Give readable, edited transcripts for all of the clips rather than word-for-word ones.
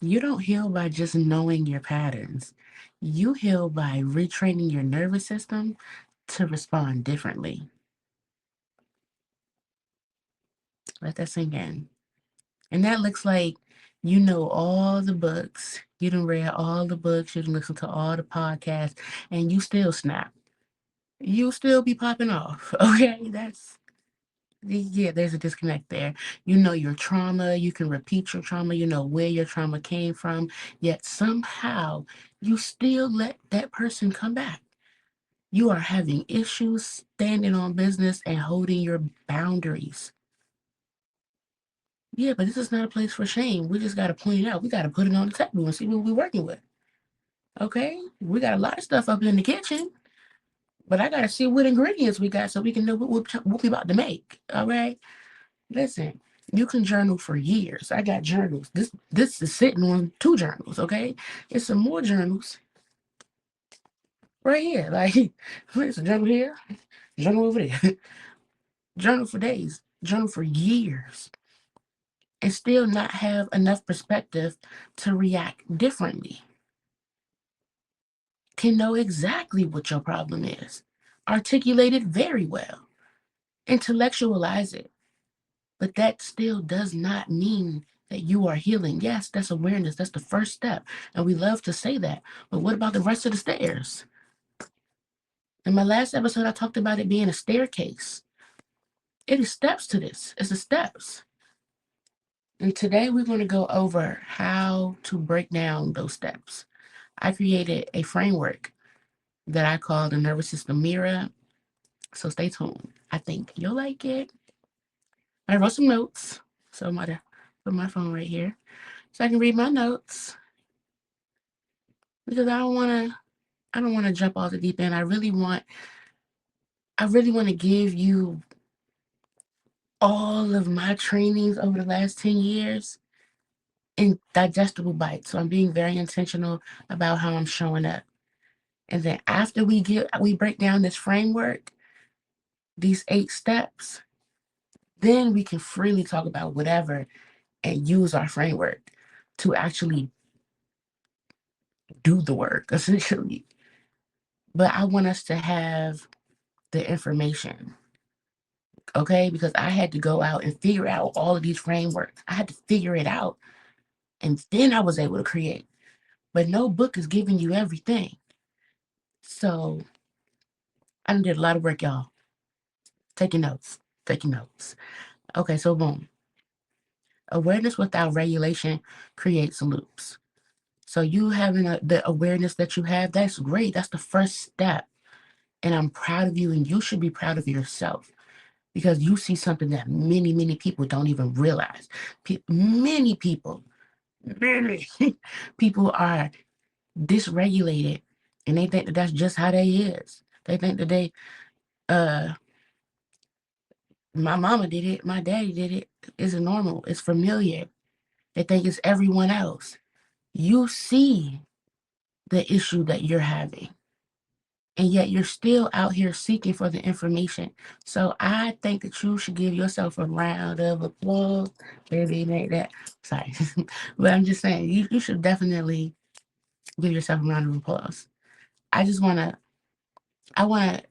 You don't heal by just knowing your patterns. You heal by retraining your nervous system to respond differently. Let that sink in. And that looks like you know all the books, you done read all the books, you done listened to all the podcasts, and you still snap. You still be popping off. Okay, yeah, there's a disconnect there. You know your trauma, you can repeat your trauma, you know where your trauma came from, yet somehow you still let that person come back. You are having issues standing on business and holding your boundaries. Yeah, but this is not a place for shame. We just got to point it out. We got to put it on the table and see what we're working with. Okay? We got a lot of stuff up in the kitchen, but I got to see what ingredients we got so we can know what we about to make. All right? Listen, you can journal for years. I got journals. This is sitting on 2 journals, okay? It's some more journals right here. Like, there's a journal here, journal over there, journal for days, journal for years, and still not have enough perspective to react differently. Can know exactly what your problem is, articulate it very well, intellectualize it. But that still does not mean that you are healing. Yes, that's awareness. That's the first step. And we love to say that. But what about the rest of the stairs? In my last episode, I talked about it being a staircase. It is steps to this. It's the steps. And today we're going to go over how to break down those steps. I created a framework that I call the nervous system mirror. So stay tuned. I think you'll like it. I wrote some notes. So I'm going to put my phone right here so I can read my notes because I don't want to jump off the deep end. I really want to give you all of my trainings over the last 10 years in digestible bites. So I'm being very intentional about how I'm showing up. And then after we break down this framework, these 8 steps, then we can freely talk about whatever and use our framework to actually do the work, essentially. But I want us to have the information, okay? Because I had to go out and figure out all of these frameworks. I had to figure it out, and then I was able to create. But no book is giving you everything. So I done did a lot of work, y'all. Taking notes, taking notes. Okay, so boom. Awareness without regulation creates loops. So you having the awareness that you have, that's great. That's the first step. And I'm proud of you, and you should be proud of yourself because you see something that many, many people don't even realize. Many people, many people are dysregulated, and they think that that's just how they is. They think that uh, my mama did it, my daddy did it. It's normal, it's familiar. They think it's everyone else. You see the issue that you're having, and yet you're still out here seeking for the information. So I think that you should give yourself a round of applause. Baby, make that. Sorry. But I'm just saying, you should definitely give yourself a round of applause. I just want to, I want to,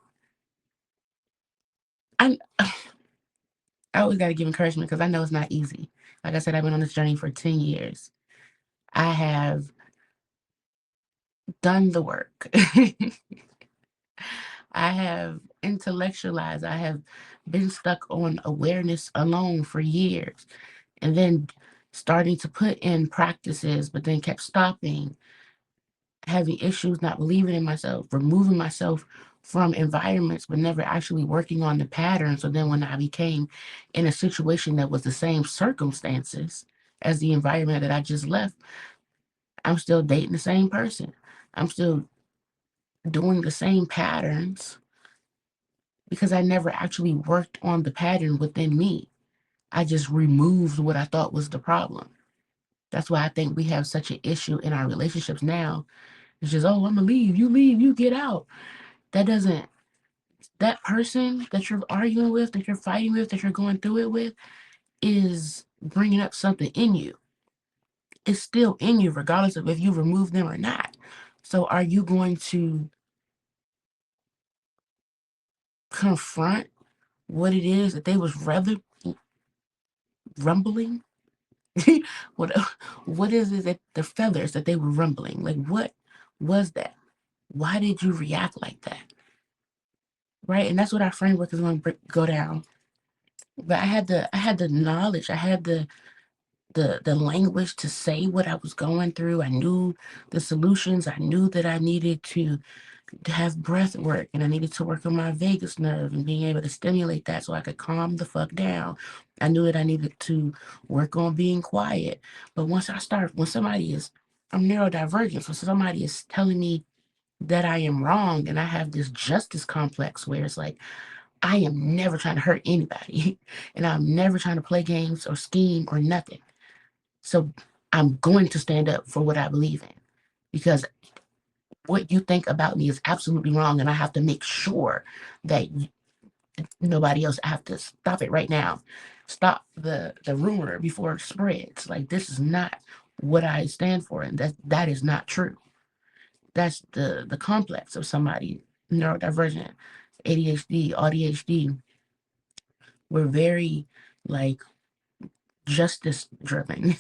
I I always got to give encouragement because I know it's not easy. Like I said, I've been on this journey for 10 years. I have done the work. I have intellectualized. I have been stuck on awareness alone for years and then starting to put in practices, but then kept stopping, having issues, not believing in myself, removing myself from environments, but never actually working on the pattern. So then when I became in a situation that was the same circumstances as the environment that I just left, I'm still dating the same person. I'm still doing the same patterns because I never actually worked on the pattern within me. I just removed what I thought was the problem. That's why I think we have such an issue in our relationships now. It's just, oh, I'm gonna leave, you get out. That doesn't, that person that you're arguing with, that you're fighting with, that you're going through it with, is bringing up something in you. it's still in you regardless of if you remove them or not. So are you going to confront what it is that they was rather rumbling? what what is it that the feathers that they were rumbling? Like, what was that? Why did you react like that? Right? And that's what our framework is going to go down. But I had the knowledge, I had the language to say what I was going through. I knew the solutions. I knew that I needed to have breath work, and I needed to work on my vagus nerve and being able to stimulate that so I could calm the fuck down. I knew that I needed to work on being quiet. But when somebody is, I'm neurodivergent, so somebody is telling me that I am wrong, and I have this justice complex where it's like, I am never trying to hurt anybody, and I'm never trying to play games or scheme or nothing. So I'm going to stand up for what I believe in, because what you think about me is absolutely wrong, and I have to make sure that nobody else. I have to stop it right now. Stop the rumor before it spreads. Like, this is not what I stand for, and that is not true. That's the complex of somebody neurodivergent, ADHD, ADHD. We're very, like, justice driven.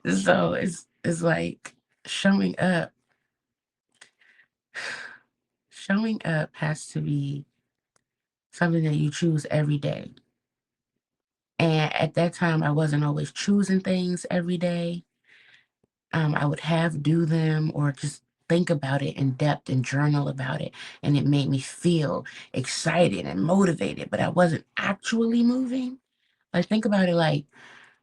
So it's like showing up. Showing up has to be something that you choose every day. And at that time, I wasn't always choosing things every day. I would do them or just think about it in depth and journal about it. And it made me feel excited and motivated, but I wasn't actually moving. Like, think about it, like,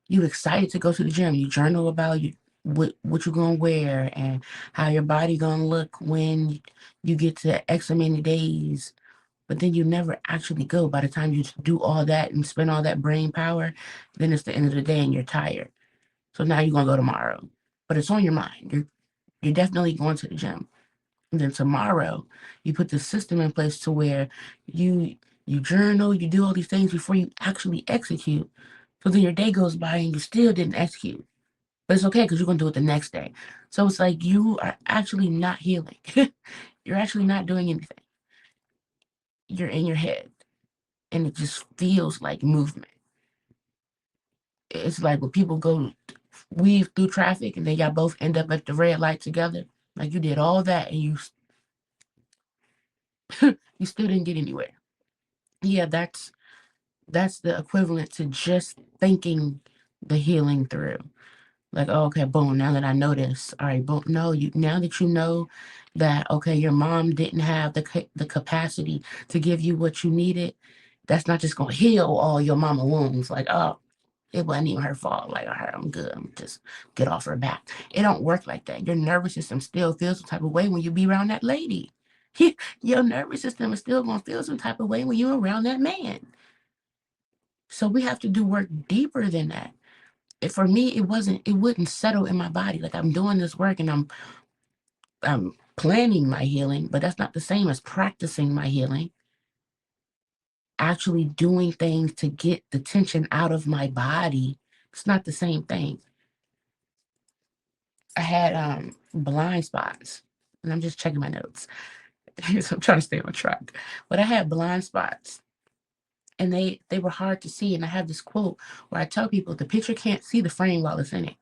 you excited to go to the gym. You journal about what you're gonna wear and how your body gonna look when you get to X many days. But then you never actually go. By the time you do all that and spend all that brain power, then it's the end of the day and you're tired. So now you're gonna go tomorrow. But it's on your mind. You're definitely going to the gym. And then tomorrow you put the system in place to where you you journal, you do all these things before you actually execute. So then your day goes by and you still didn't execute. But it's okay because you're gonna do it the next day. So it's like you are actually not healing. You're actually not doing anything. You're in your head. And it just feels like movement. It's like when people go weave through traffic and then y'all both end up at the red light together. Like, you did all that and you still didn't get anywhere. Yeah, that's the equivalent to just thinking the healing through. Like, oh, okay, boom, now that I know this, all right, boom, no, now that you know that, okay, your mom didn't have the capacity to give you what you needed, that's not just gonna heal all your mama wounds. Like, oh, it wasn't even her fault. Like, all right, I'm good. I'm just get off her back. It don't work like that. Your nervous system still feels some type of way when you be around that lady. Your nervous system is still gonna feel some type of way when you're around that man. So we have to do work deeper than that. For me, it wouldn't settle in my body. Like, I'm doing this work and I'm planning my healing, but that's not the same as practicing my healing. Actually doing things to get the tension out of my body, it's not the same thing. I had blind spots, and I'm just checking my notes. So I'm trying to stay on track. But I had blind spots, and they were hard to see. And I have this quote where I tell people the picture can't see the frame while it's in it.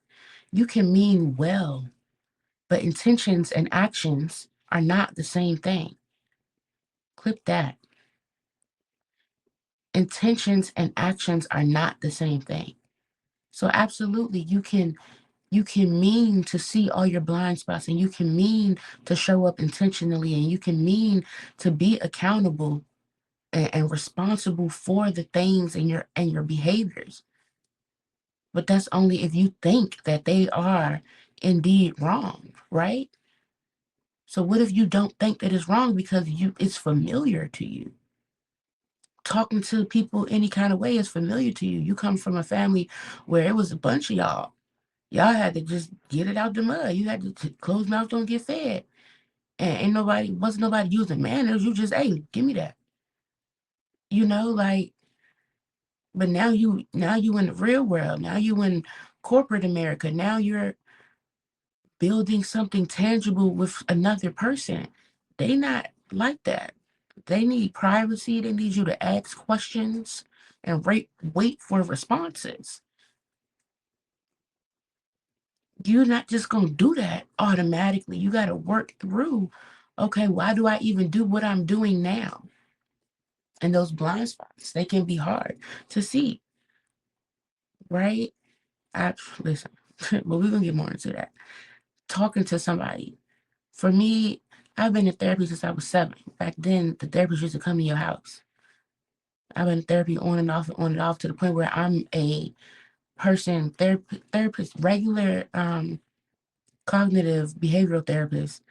You can mean well, but intentions and actions are not the same thing. Clip that. Intentions and actions are not the same thing. So absolutely, you can mean to see all your blind spots, and you can mean to show up intentionally, and you can mean to be accountable and responsible for the things and your behaviors. But that's only if you think that they are indeed wrong, right? So what if you don't think that it's wrong because it's familiar to you? Talking to people any kind of way is familiar to you. You come from a family where it was a bunch of y'all. Y'all had to just get it out the mud. You had to close mouth, don't get fed. And wasn't nobody using manners. You just, hey, give me that. Like, but now you in the real world. Now you in corporate America. Now you're building something tangible with another person. They not like that. They need privacy. They need you to ask questions and wait for responses. You're not just going to do that automatically. You got to work through, okay, why do I even do what I'm doing now? And those blind spots, they can be hard to see, right? Listen, but we're going to get more into that. Talking to somebody. For me, I've been in therapy since I was 7. Back then, the therapist used to come to your house. I've been in therapy on and off to the point where I'm a therapist, regular cognitive behavioral therapist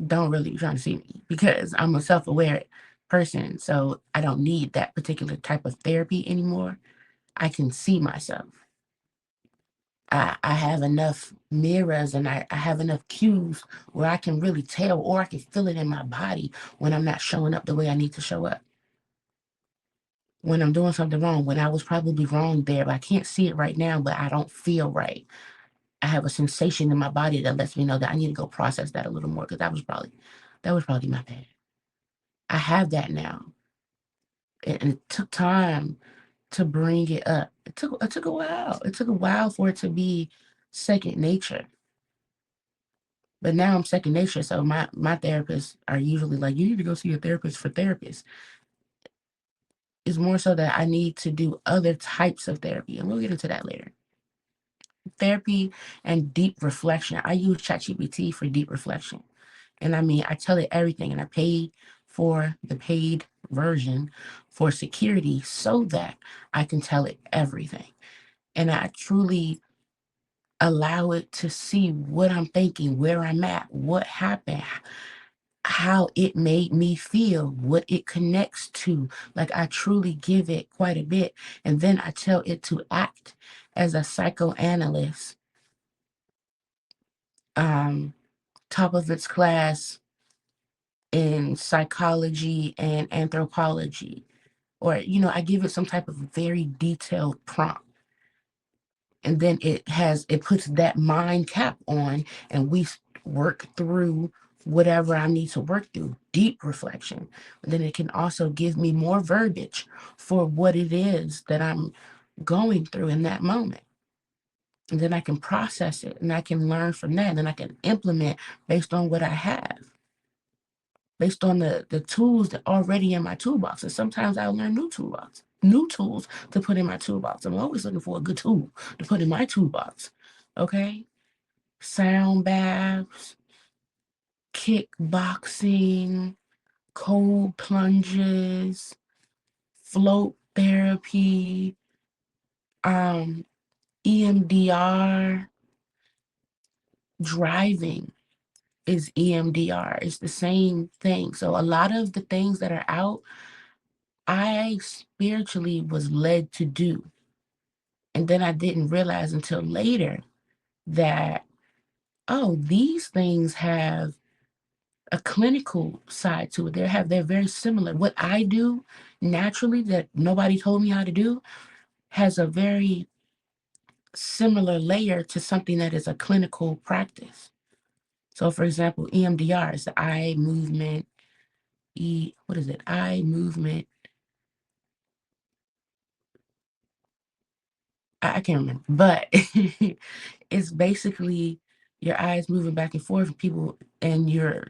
don't really be trying to see me because I'm a self-aware person. So I don't need that particular type of therapy anymore. I can see myself. I have enough mirrors and I have enough cues where I can really tell or I can feel it in my body when I'm not showing up the way I need to show up. When I'm doing something wrong, when I was probably wrong there, but I can't see it right now, but I don't feel right. I have a sensation in my body that lets me know that I need to go process that a little more because that was probably my bad. I have that now. And it took time to bring it up. It took a while. It took a while for it to be second nature. But now I'm second nature. So my therapists are usually like, you need to go see a therapist for therapists. It's more so that I need to do other types of therapy. And we'll get into that later. Therapy and deep reflection. I use ChatGPT for deep reflection. And I mean, I tell it everything, and I paid for the paid version for security so that I can tell it everything. And I truly allow it to see what I'm thinking, where I'm at, what happened, how it made me feel, what it connects to. Like I truly give it quite a bit. And then I tell it to act as a psychoanalyst, top of its class in psychology and anthropology. Or, I give it some type of very detailed prompt. And then it puts that mind cap on and we work through whatever I need to work through, deep reflection. And then it can also give me more verbiage for what it is that I'm going through in that moment. And then I can process it and I can learn from that. And then I can implement based on what I have, based on the tools that are already in my toolbox. And sometimes I'll learn new tools to put in my toolbox. I'm always looking for a good tool to put in my toolbox. Okay? Sound baths, kickboxing, cold plunges, float therapy, EMDR, driving is EMDR. It's the same thing. So a lot of the things that are out, I spiritually was led to do. And then I didn't realize until later that, oh, these things have a clinical side to it. They're very similar. What I do naturally that nobody told me how to do has a very similar layer to something that is a clinical practice. So for example, EMDR is the eye movement, what is it? Eye movement. I can't remember, but it's basically your eyes moving back and forth with people and you're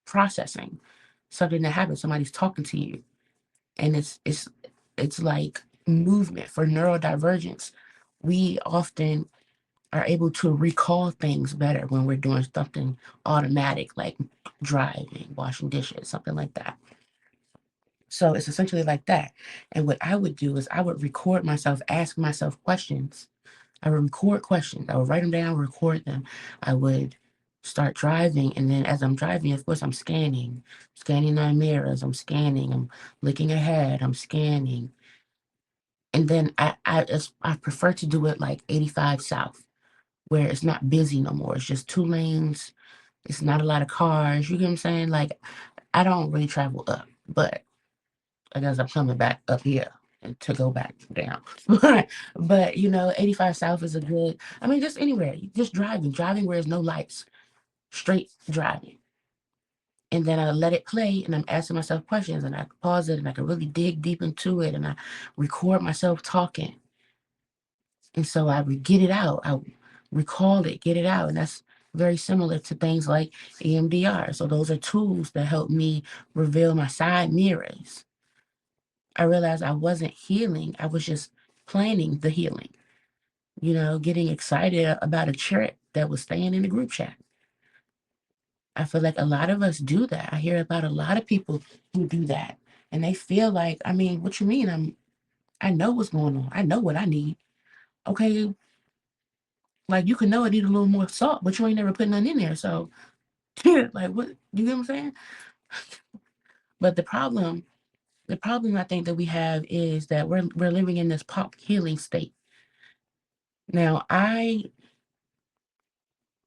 processing something that happened. Somebody's talking to you and it's like movement for neurodivergence. We often are able to recall things better when we're doing something automatic, like driving, washing dishes, something like that. So it's essentially like that. And what I would do is I would record myself, ask myself questions. I would record questions. I would write them down, record them. I would start driving. And then as I'm driving, of course, I'm scanning my mirrors. I'm scanning. I'm looking ahead. I'm scanning. And then I prefer to do it like 85 South, where it's not busy no more. It's just 2 lanes. It's not a lot of cars. You get what I'm saying? Like, I don't really travel up, but I guess I'm coming back up here. and to go back down. But 85 South is a good, I mean, just anywhere, just driving where there's no lights, straight driving. And then I let it play and I'm asking myself questions and I pause it and I can really dig deep into it and I record myself talking. And so I would get it out. I recall it, get it out. And that's very similar to things like EMDR. So those are tools that help me reveal my side mirrors. I realized I wasn't healing. I was just planning the healing, getting excited about a trip that was staying in the group chat. I feel like a lot of us do that. I hear about a lot of people who do that. And they feel like, I mean, what you mean? I know what's going on. I know what I need. Okay, like you can know I need a little more salt, but you ain't never put none in there. So like what you get what I'm saying? But the problem I think that we have is that we're living in this pop healing state. Now I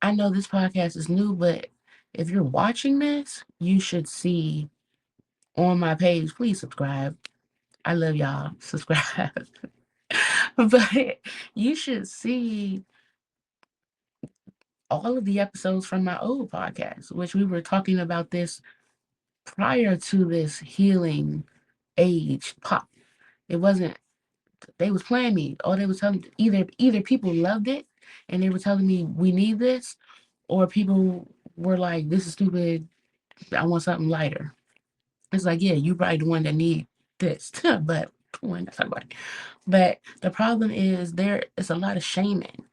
know this podcast is new, but if you're watching this, you should see on my page, please subscribe. I love y'all. Subscribe. But you should see all of the episodes from my old podcast, which we were talking about this prior to this healing age pop. It wasn't, they was playing me. Or they was telling either people loved it and they were telling me we need this, or people were like, this is stupid. I want something lighter. It's like, yeah, you probably the one that need this. But we're not talking about it. But the problem is there is a lot of shaming.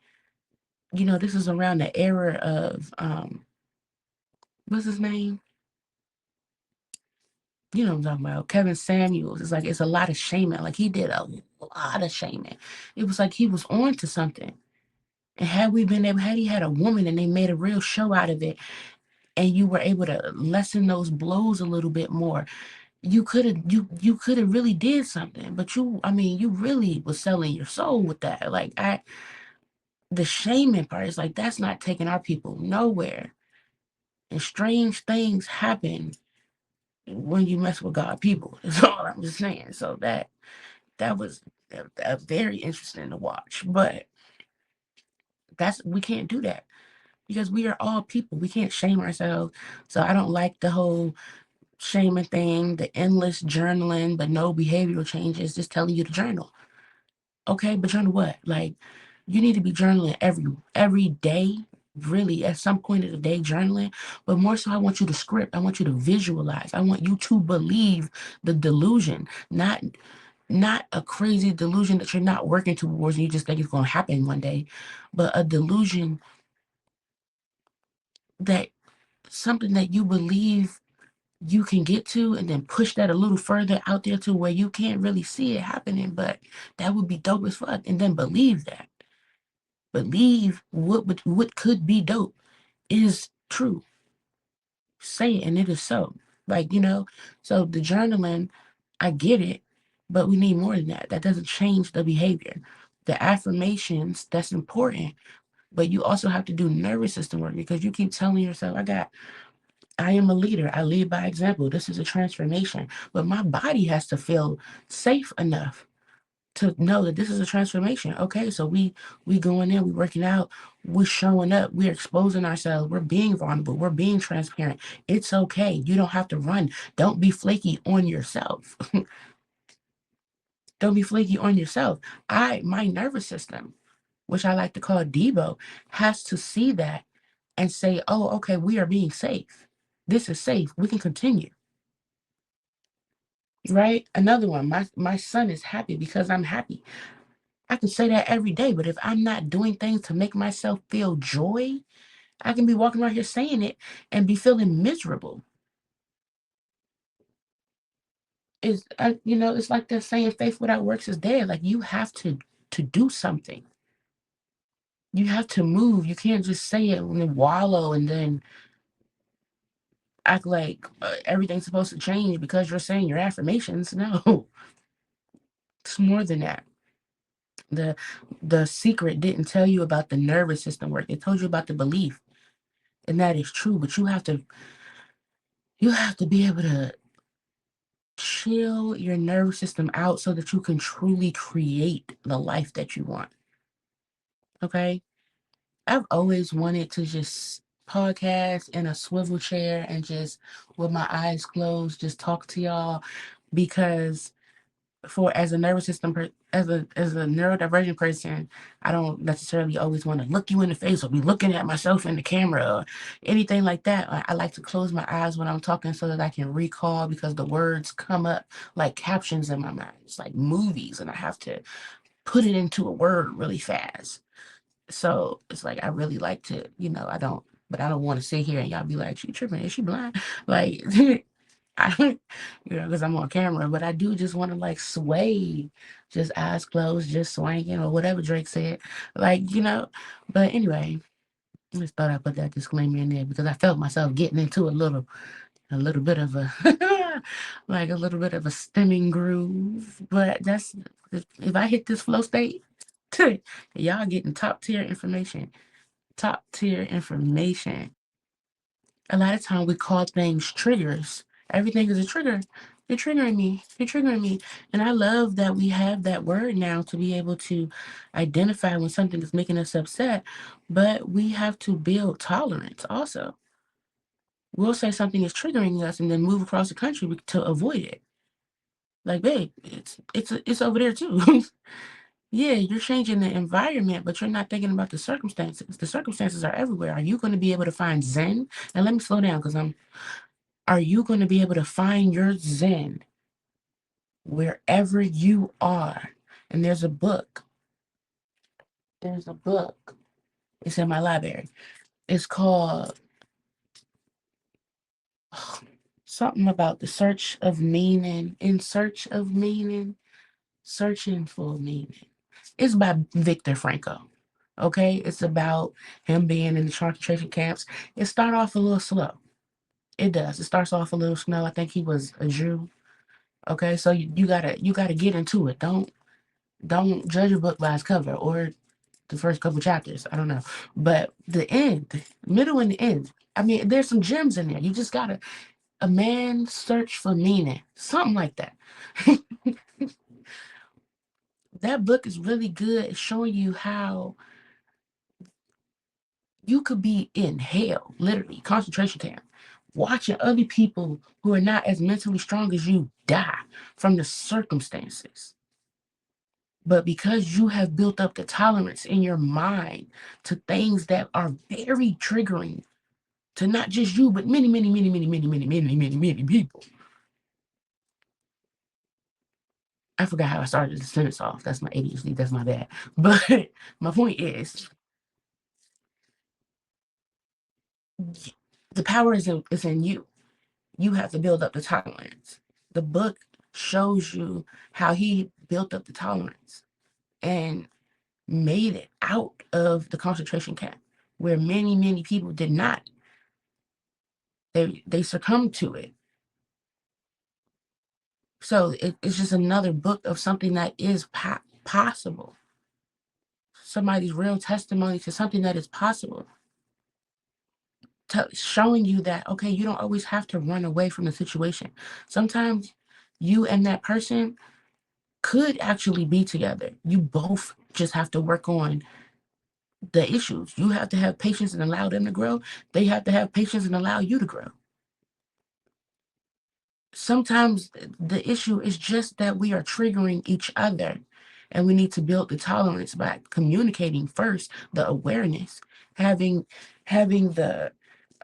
This is around the era of what's his name? You know what I'm talking about, Kevin Samuels. It's like it's a lot of shaming. Like he did a lot of shaming. It was like he was on to something. And had he had a woman and they made a real show out of it, and you were able to lessen those blows a little bit more, you could have really did something. But you really was selling your soul with that. Like the shaming part is like that's not taking our people nowhere. And strange things happen when you mess with God people. That's all I'm just saying. So that was very interesting to watch. But we can't do that because we are all people. We can't shame ourselves. So I don't like the whole shaming thing, the endless journaling, but no behavioral changes, just telling you to journal. Okay, but journal what? Like you need to be journaling every day, really at some point of the day journaling. But more so I want you to script. I want you to visualize. I want you to believe the delusion, not a crazy delusion that you're not working towards and you just think it's going to happen one day, but a delusion that something that you believe you can get to, and then push that a little further out there to where you can't really see it happening, but that would be dope as fuck. And then believe that. Believe what could be dope is true. Say it and it is so. Like, so the journaling, I get it, but we need more than that. That doesn't change the behavior. The affirmations, that's important, but you also have to do nervous system work because you keep telling yourself, I am a leader. I lead by example. This is a transformation. But my body has to feel safe enough to know that this is a transformation. Okay, so we going in, we working out, we're showing up, we're exposing ourselves, we're being vulnerable, we're being transparent. It's okay. You don't have to run. Don't be flaky on yourself. Don't be flaky on yourself. My nervous system, which I like to call Debo, has to see that and say, oh, okay, we are being safe. This is safe. We can continue. Right? Another one, my son is happy because I'm happy. I can say that every day, but if I'm not doing things to make myself feel joy, I can be walking around here saying it and be feeling miserable. It's like they're saying faith without works is dead. Like you have to do something. You have to move. You can't just say it and then wallow and then act like everything's supposed to change because you're saying your affirmations. No, it's more than that. The the secret didn't tell you about the nervous system work. It told you about the belief. And that is true, but you have to be able to chill your nervous system out so that you can truly create the life that you want. Okay? I've always wanted to just podcast in a swivel chair and just with my eyes closed, just talk to y'all because for as a nervous system as a neurodivergent person, I don't necessarily always want to look you in the face or be looking at myself in the camera or anything like that. I like to close my eyes when I'm talking so that I can recall because the words come up like captions in my mind. It's like movies and I have to put it into a word really fast. So it's like I really like to, I don't want to sit here and y'all be like, she tripping, is she blind? Like I, because I'm on camera, but I do just want to like sway, just eyes closed, just swinging or whatever Drake said. Like, but anyway, I just thought I'd put that disclaimer in there because I felt myself getting into a little bit of a, like a little bit of a stemming groove. But that's, if I hit this flow state, y'all getting top tier information. Top tier information. A lot of time we call things triggers. Everything is a trigger. You're triggering me. You're triggering me. And I love that we have that word now to be able to identify when something is making us upset. But we have to build tolerance also. We'll say something is triggering us and then move across the country to avoid it. Like, babe, it's over there too. Yeah, you're changing the environment, but you're not thinking about the circumstances. The circumstances are everywhere. Are you going to be able to find Zen? And let me slow down because are you going to be able to find your Zen wherever you are? And there's a book. There's a book. It's in my library. It's called something about the search of meaning, in search of meaning, searching for meaning. It's by Viktor Frankl. Okay, it's about him being in the concentration camps. It started off a little slow. It does. It starts off a little slow. I think he was a Jew. Okay, so you gotta get into it. Don't judge a book by its cover or the first couple chapters. I don't know, but the end, middle and the end. I mean, there's some gems in there. You just gotta a man search for meaning, something like that. That book is really good. It's showing you how you could be in hell, literally, concentration camp, watching other people who are not as mentally strong as you die from the circumstances. But because you have built up the tolerance in your mind to things that are very triggering to not just you, but many, many, many, many, many, many, many, many, many people. I forgot how I started the sentence off. That's my ADHD. That's my bad. But my point is, the power is in you. You have to build up the tolerance. The book shows you how he built up the tolerance and made it out of the concentration camp where many, many people did not. They succumbed to it. So it's just another book of something that is possible. Somebody's real testimony to something that is possible. Showing you that, okay, you don't always have to run away from the situation. Sometimes you and that person could actually be together. You both just have to work on the issues. You have to have patience and allow them to grow. They have to have patience and allow you to grow. Sometimes the issue is just that we are triggering each other and we need to build the tolerance by communicating first, the awareness, having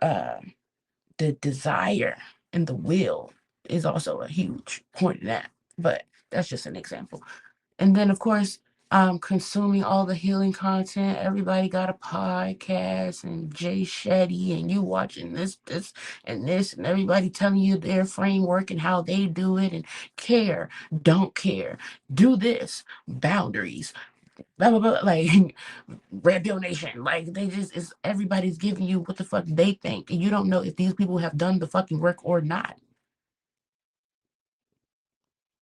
uh the desire and the will is also a huge point of that. But that's just an example. And then, of course, consuming all the healing content. Everybody got a podcast, and Jay Shetty, and you watching this, and everybody telling you their framework and how they do it, and care, don't care, do this, boundaries, blah blah blah. Like Red Pill Nation, like they just is everybody's giving you what the fuck they think, and you don't know if these people have done the fucking work or not.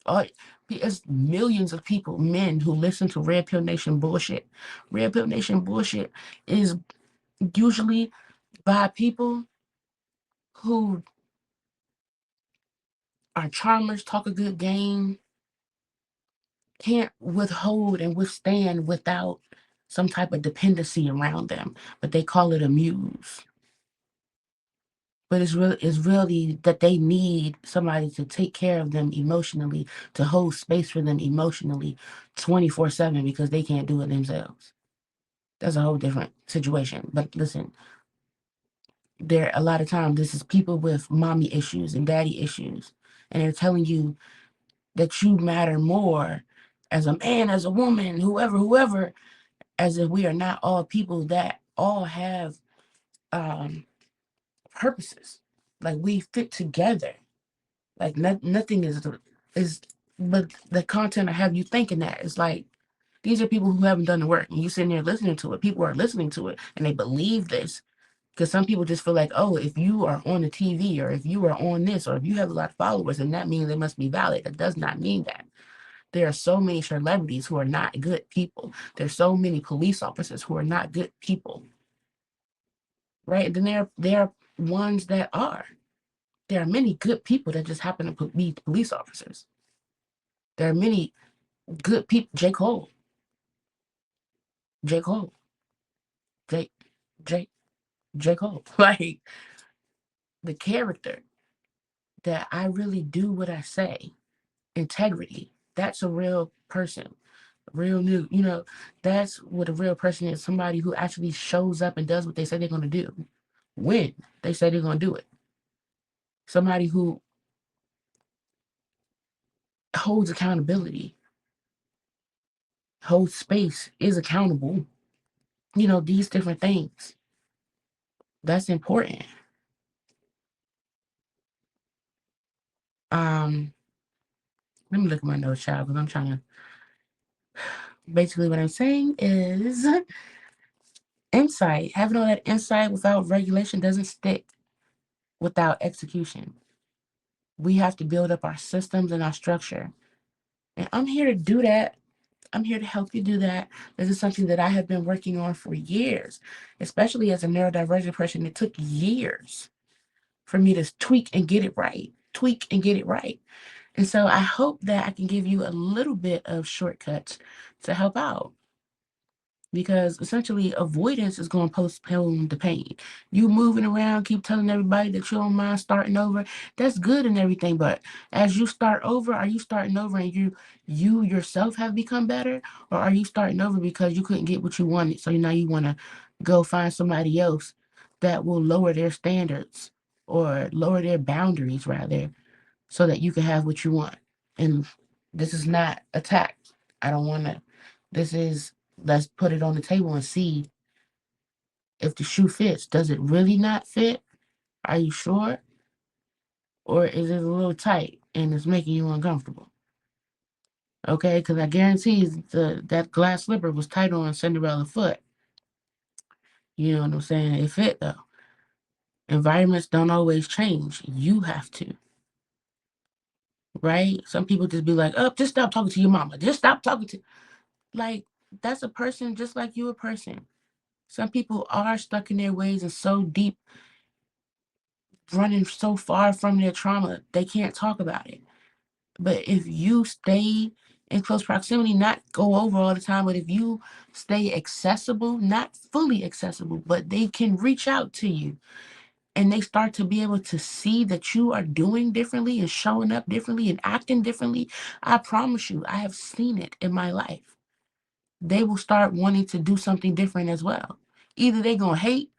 Oh, it's millions of people, men who listen to Red Pill Nation bullshit. Red Pill Nation bullshit is usually by people who our charmers talk a good game, can't withhold and withstand without some type of dependency around them, but they call it a muse. But it's really that they need somebody to take care of them emotionally, to hold space for them emotionally 24/7 because they can't do it themselves. That's a whole different situation. But listen, there a lot of times this is people with mommy issues and daddy issues, and they're telling you that you matter more as a man, as a woman, whoever, as if we are not all people that all have um purposes. Like we fit together. Like nothing is but the content I have you thinking that it's like these are people who haven't done the work and you sitting there listening to it. People are listening to it and they believe this. Because some people just feel like, oh, if you are on the TV or if you are on this or if you have a lot of followers, then that means they must be valid. That does not mean that. There are so many celebrities who are not good people. There's so many police officers who are not good people. Right? And then there are ones that are. There are many good people that just happen to be police officers. There are many good people. J. Cole. J. Cole. J. J. J. Cole. Like the character that I really do what I say. Integrity. That's a real person. Real new. That's what a real person is. Somebody who actually shows up and does what they say they're going to do. When they say they're going to do it. Somebody who holds accountability, holds space, is accountable. These different things. That's important. Um, Let me look at my notes, child, because I'm trying to. Basically, what I'm saying is insight. Having all that insight without regulation doesn't stick without execution. We have to build up our systems and our structure. And I'm here to do that. I'm here to help you do that. This is something that I have been working on for years, especially as a neurodivergent person. It took years for me to tweak and get it right. Tweak and get it right. And so I hope that I can give you a little bit of shortcuts to help out. Because essentially avoidance is going to postpone the pain. You moving around, keep telling everybody that you don't mind starting over. That's good and everything, but as you start over, are you starting over and you yourself have become better, or are you starting over because you couldn't get what you wanted, so now you want to go find somebody else that will lower their standards or lower their boundaries rather, so that you can have what you want? And this is not attack. I don't want to. This is, let's put it on the table and see if the shoe fits. Does it really not fit? Are you sure? Or is it a little tight and it's making you uncomfortable? Okay, because I guarantee that glass slipper was tight on Cinderella's foot. You know what I'm saying? It fit though. Environments don't always change. You have to, right? Some people just be like, oh, just stop talking to your mama. Just stop talking to, like, that's a person just like you a person. Some people are stuck in their ways and so deep, running so far from their trauma, they can't talk about it. But if you stay in close proximity, not go over all the time, but if you stay accessible, not fully accessible, but they can reach out to you and they start to be able to see that you are doing differently and showing up differently and acting differently, I promise you, I have seen it in my life. They will start wanting to do something different as well. Either they're going to hate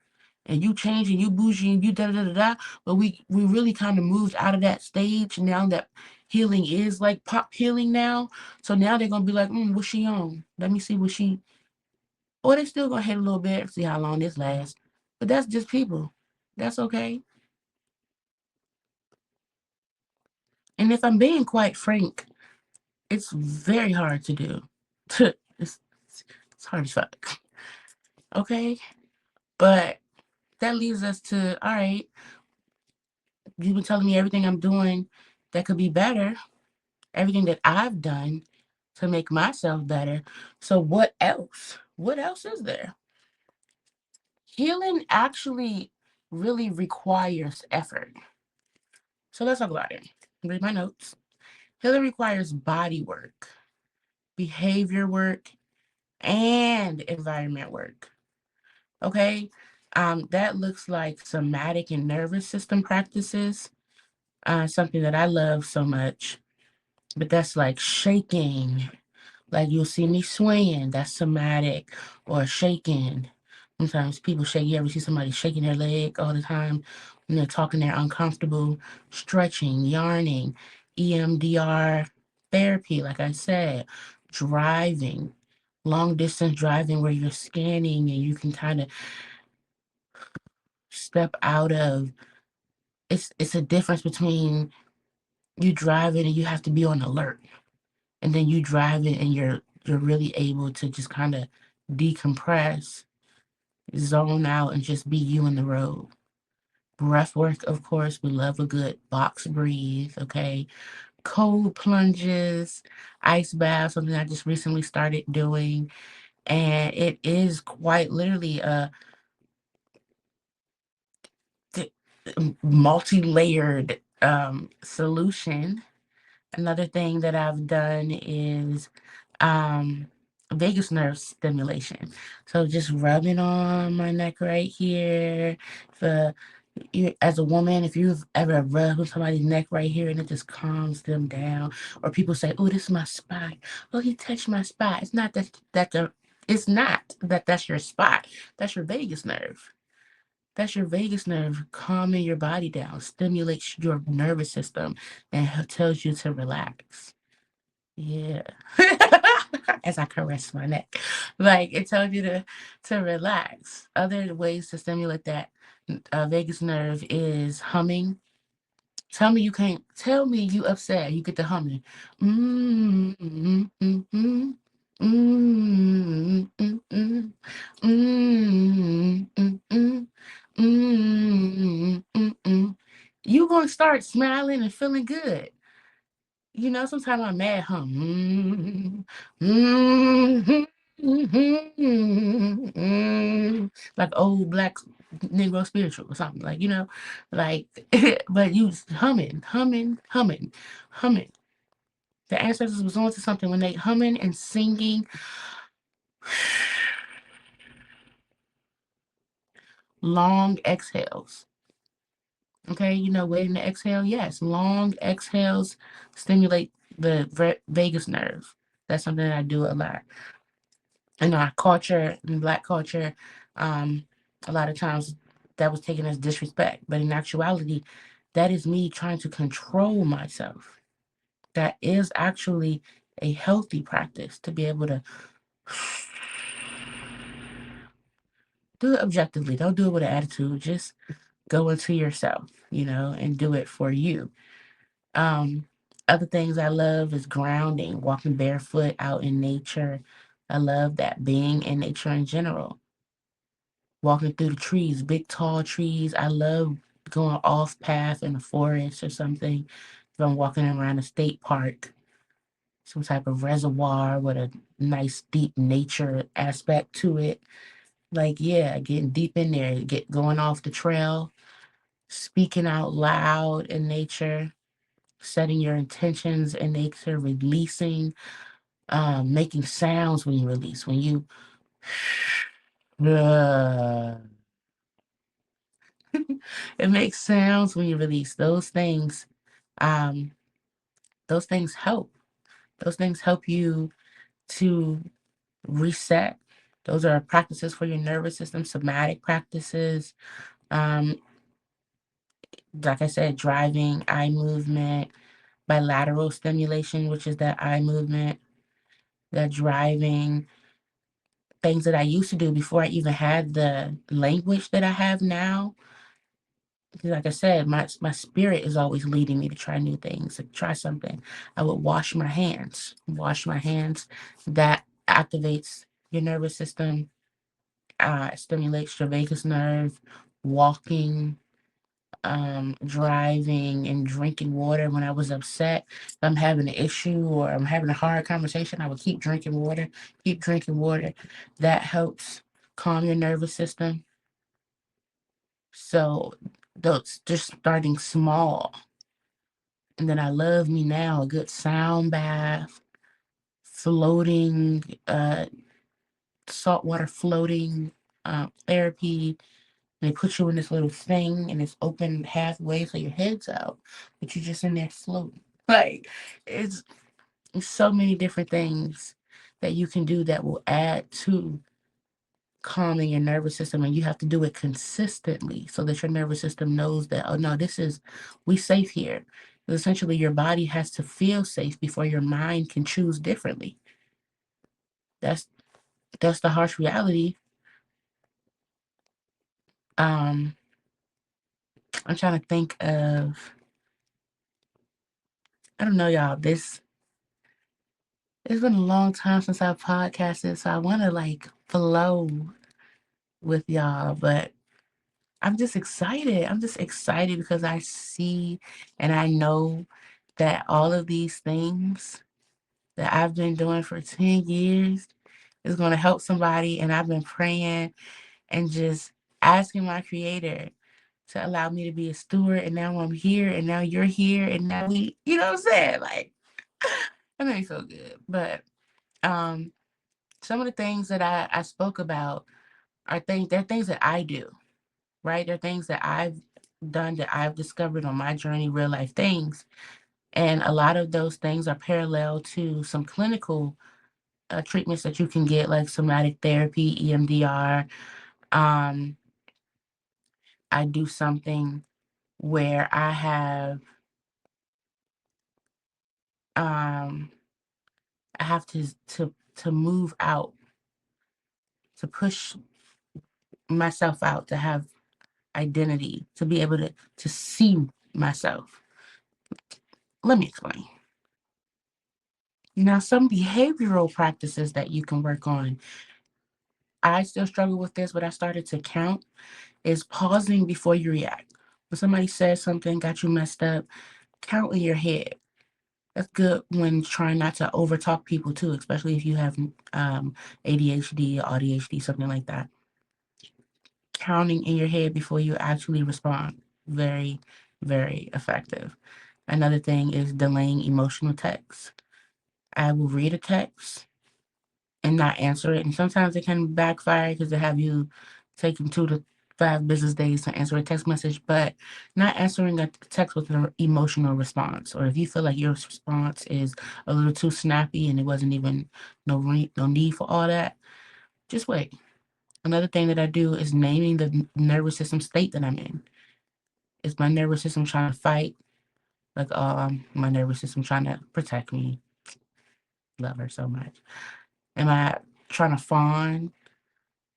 and you change and you bougie and you da da da da. But we really kind of moved out of that stage now that healing is like pop healing now. So now they're gonna be like, what's she on? Let me see what she. Or they still gonna hate a little bit, see how long this lasts. But that's just people. That's okay. And if I'm being quite frank, it's very hard to do. it's, it's hard as fuck. Okay, but that leaves us to, all right, you've been telling me everything I'm doing that could be better, everything that I've done to make myself better. So what else? What else is there? Healing actually really requires effort. So let's talk about it. read my notes. Healing requires body work, behavior work, and environment work. Okay. That looks like somatic and nervous system practices, something that I love so much. But that's like shaking, like you'll see me swaying, that's somatic, or shaking. Sometimes people shake. You ever see somebody shaking their leg all the time when they're talking, they're uncomfortable? Stretching, yarning, EMDR therapy, like I said, driving, long distance driving where you're scanning and you can kind of step out of it's a difference between you driving and you have to be on alert, and then you driving and you're really able to just kind of decompress, zone out, and just be you in the road. Breath work, of course, we love a good box breathe, okay? Cold plunges, ice baths, something I just recently started doing. And it is quite literally a multi-layered solution. Another thing that I've done is um, vagus nerve stimulation. So just rubbing on my neck right here. For you, as a woman, if you've ever rubbed on somebody's neck right here and it just calms them down, or people say, "Oh, this is my spot. Oh, he touched my spot." It's not it's not that that's your spot. That's your vagus nerve. That's your vagus nerve calming your body down, stimulates your nervous system, and tells you to relax. Yeah. As I caress my neck. Like it tells you to relax. Other ways to stimulate that vagus nerve is humming. Tell me you can't. Tell me you upset. You get the humming. Mm, mm, mm, mm, mm, mm, mm, mm, mm, mm, You gonna start smiling and feeling good. You know, sometimes I'm mad hum. Like old black Negro spiritual or something. Like, like, but you humming. The ancestors was on to something when they humming and singing. Long exhales. Okay, waiting to exhale. Yes, long exhales stimulate the vagus nerve. That's something that I do a lot. In our culture, in Black culture, um, a lot of times that was taken as disrespect. But in actuality, that is me trying to control myself. That is actually a healthy practice to be able to do it objectively. Don't do it with an attitude. Just go into yourself, and do it for you. Um, Other things I love is grounding, walking barefoot out in nature. I love that, being in nature in general. Walking through the trees, big tall trees. I love going off path in the forest or something. If I'm walking around a state park, some type of reservoir with a nice deep nature aspect to it. Like, yeah, getting deep in there, going off the trail, speaking out loud in nature, setting your intentions in nature, releasing, making sounds when you release. When you it makes sounds when you release. Um, those things help. Those things help you to reset. Those are practices for your nervous system, somatic practices. Um, like I said, driving, eye movement, bilateral stimulation, which is that eye movement, that driving, things that I used to do before I even had the language that I have now. Because like I said, my spirit is always leading me to try new things, to try something. I would wash my hands. Wash my hands. That activates your nervous system, stimulates your vagus nerve. Walking, driving, and drinking water when I was upset. If I'm having an issue or I'm having a hard conversation, I would keep drinking water, keep drinking water. That helps calm your nervous system. So those just starting small And then I love me now, a good sound bath, floating, saltwater floating therapy. They put you in this little thing and it's open halfway so your head's out, but you're just in there floating. Like it's, it's so many different things that you can do that will add to calming your nervous system, and you have to do it consistently so that your nervous system knows that, oh no, this is, we safe here. Essentially your body has to feel safe before your mind can choose differently. That's that's the harsh reality. um I'm trying to think of, I don't know, y'all, this, it's been a long time since I've podcasted, so I want to like flow with y'all, but I'm just excited. I'm just excited because I see and I know that all of these things that I've been doing for 10 years is going to help somebody. And I've been praying and just asking my creator to allow me to be a steward. And now I'm here, and now you're here, and now we, you know what I'm saying? Like, that made me feel good. But um, some of the things that I spoke about are things, they're things that I do, right? They're things that I've done, that I've discovered on my journey, real life things. And a lot of those things are parallel to some clinical treatments that you can get, like somatic therapy, EMDR. Um, I do something where um, I have to move out, to push myself out, to have identity, to be able to see myself. Let me explain. Now, some behavioral practices that you can work on, I still struggle with this, but I started to count, is pausing before you react. When somebody says something, got you messed up, count in your head. That's good when trying not to overtalk people too, especially if you have ADHD or ADHD, something like that. Counting in your head before you actually respond. Very, very effective. Another thing is delaying emotional texts. I will read a text and not answer it. And sometimes it can backfire because they have you taking 2 to 5 business days to answer a text message, but not answering a text with an emotional response. Or if you feel like your response is a little too snappy and it wasn't even no need for all that, just wait. Another thing that I do is naming the nervous system state that I'm in. Is my nervous system trying to fight? Like, my nervous system trying to protect me. Love her so much. Am I trying to fawn?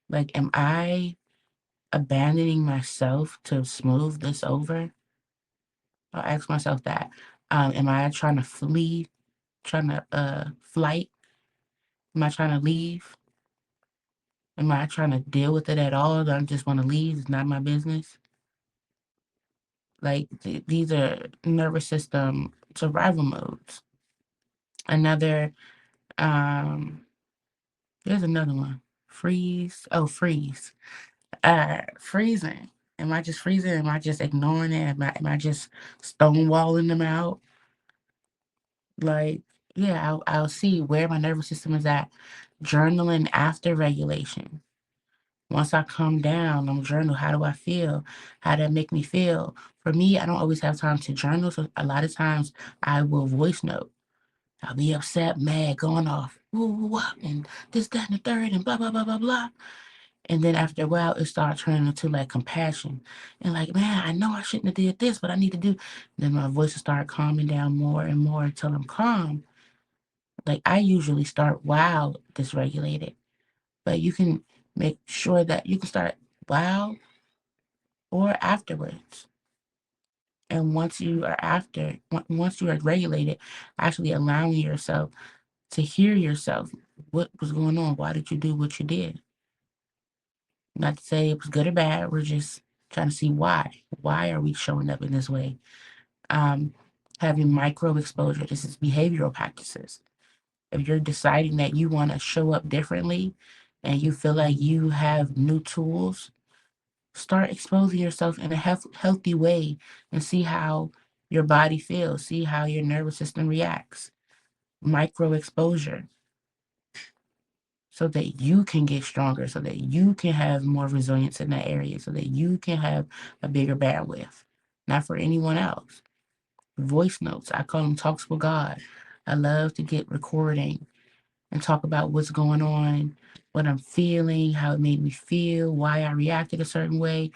Like, am I abandoning myself to smooth this over? I'll ask myself that. Am I trying to flee, trying to flight? Am I trying to leave? Am I trying to deal with it at all? Do I just want to leave? It's not my business. Like these are nervous system survival modes. Another, um, there's another one. Freeze. Oh, freeze. Freezing. Am I just freezing? Am I just ignoring it? Am I just stonewalling them out? Like, yeah, I'll see where my nervous system is at. Journaling after regulation. Once I calm down, I'm journal. How do I feel? How did that make me feel? For me, I don't always have time to journal. So a lot of times I will voice note. I'll be upset, mad, going off. Woo, woo, woo, and this, that, and the third, and blah, blah, blah, blah, blah. And then after a while, it starts turning into like compassion. And like, man, I know I shouldn't have did this, but I need to do. Then my voice will start calming down more and more until I'm calm. Like I usually start wild dysregulated, but you can make sure that you can start wild or afterwards. And once you are regulated, actually allowing yourself to hear yourself. What was going on? Why did you do what you did? Not to say it was good or bad. We're just trying to see why. Why are we showing up in this way? Um, Having micro exposure. This is behavioral practices. If you're deciding that you want to show up differently and you feel like you have new tools, start exposing yourself in a healthy way and see how your body feels, see how your nervous system reacts. Micro exposure, so that you can get stronger, so that you can have more resilience in that area, so that you can have a bigger bandwidth, not for anyone else. Voice notes, I call them talks with God. I love to get recording and talk about what's going on, what I'm feeling, how it made me feel, why I reacted a certain way,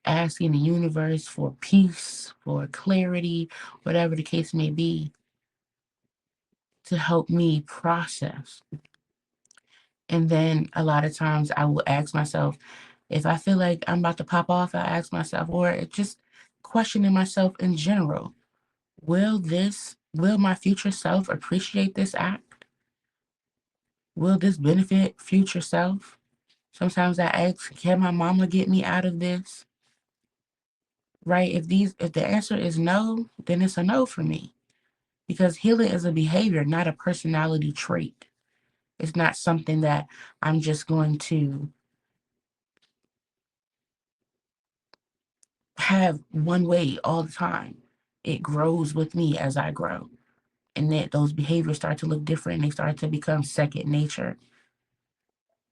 asking the universe for peace, for clarity, whatever the case may be, to help me process. And then a lot of times I will ask myself, if I feel like I'm about to pop off, I ask myself, or just questioning myself in general, will my future self appreciate this act? Will this benefit future self? Sometimes I ask, can my mama get me out of this? Right? If the answer is no, then it's a no for me. Because healing is a behavior, not a personality trait. It's not something that I'm just going to have one way all the time. It grows with me as I grow. And that those behaviors start to look different. They start to become second nature.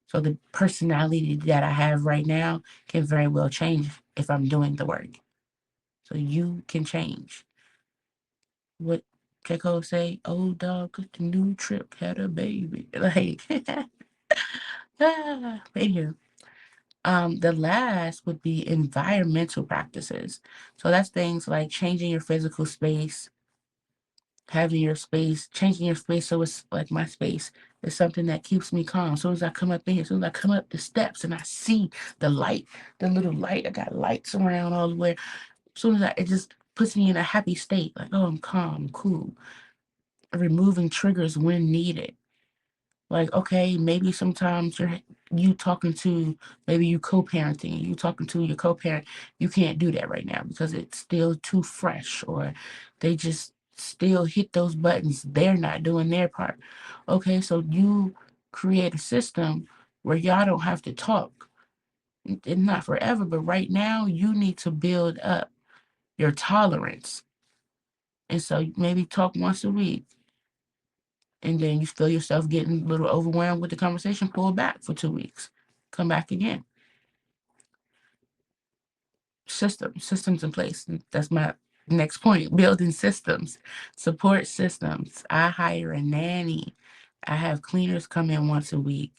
So the personality that I have right now can very well change if I'm doing the work. So you can change. What J. Cole say? Old dog got the new trip, had a baby. Like, anywho. The last would be environmental practices. So that's things like changing your physical space, having your space, changing your space so it's like my space is something that keeps me calm. As soon as I come up in here, as soon as I come up the steps and I see the light, the little light, I got lights around all the way. As soon as it just puts me in a happy state, like, oh, I'm calm, cool. Removing triggers when needed. Like, okay, maybe sometimes you talking to, maybe you co-parenting, you talking to your co-parent, you can't do that right now because it's still too fresh, or they just still hit those buttons. They're not doing their part. Okay, so you create a system where y'all don't have to talk. And not forever, but right now you need to build up your tolerance. And so maybe talk once a week, and then you feel yourself getting a little overwhelmed with the conversation, pull back for 2 weeks, come back again. Systems in place. That's my next point. Building systems, support systems. I hire a nanny. I have cleaners come in once a week.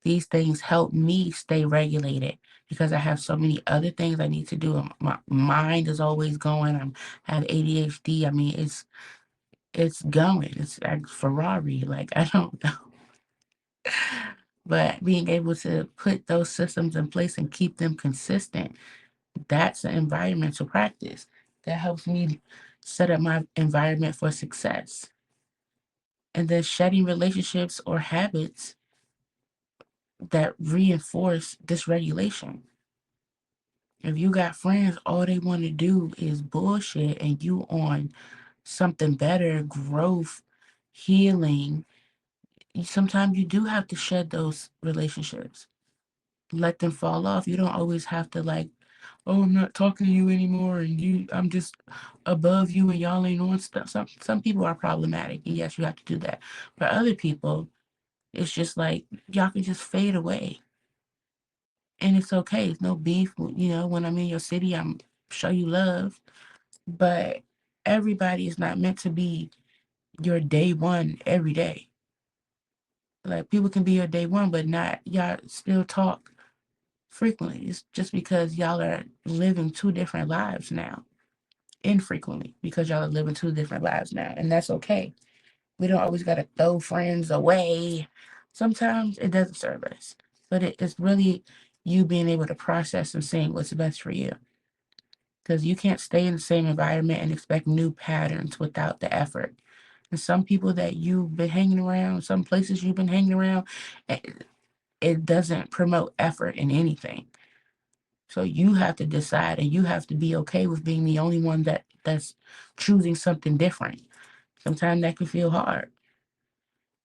These things help me stay regulated because I have so many other things I need to do. My mind is always going. I have ADHD. I mean, it's going. It's like Ferrari. Like, I don't know. But being able to put those systems in place and keep them consistent, that's an environmental practice that helps me set up my environment for success. And then shedding relationships or habits that reinforce dysregulation. If you got friends, all they want to do is bullshit, and you on something better, growth, healing, sometimes you do have to shed those relationships, let them fall off. You don't always have to, like, oh, I'm not talking to you anymore, and I'm just above you, and y'all ain't on stuff. Some people are problematic, and yes, you have to do that. But other people, it's just like y'all can just fade away, and it's okay. It's no beef. When I'm in your city, I'm show you love, but everybody is not meant to be your day one every day. Like, people can be your day one, but not y'all still talk frequently. It's just because y'all are living two different lives now, infrequently, because y'all are living two different lives now, and that's okay. We don't always got to throw friends away. Sometimes it doesn't serve us, but it's really you being able to process and seeing what's best for you, because you can't stay in the same environment and expect new patterns without the effort. And some people that you've been hanging around, some places you've been hanging around, it doesn't promote effort in anything. So you have to decide, and you have to be okay with being the only one that's choosing something different. Sometimes that can feel hard.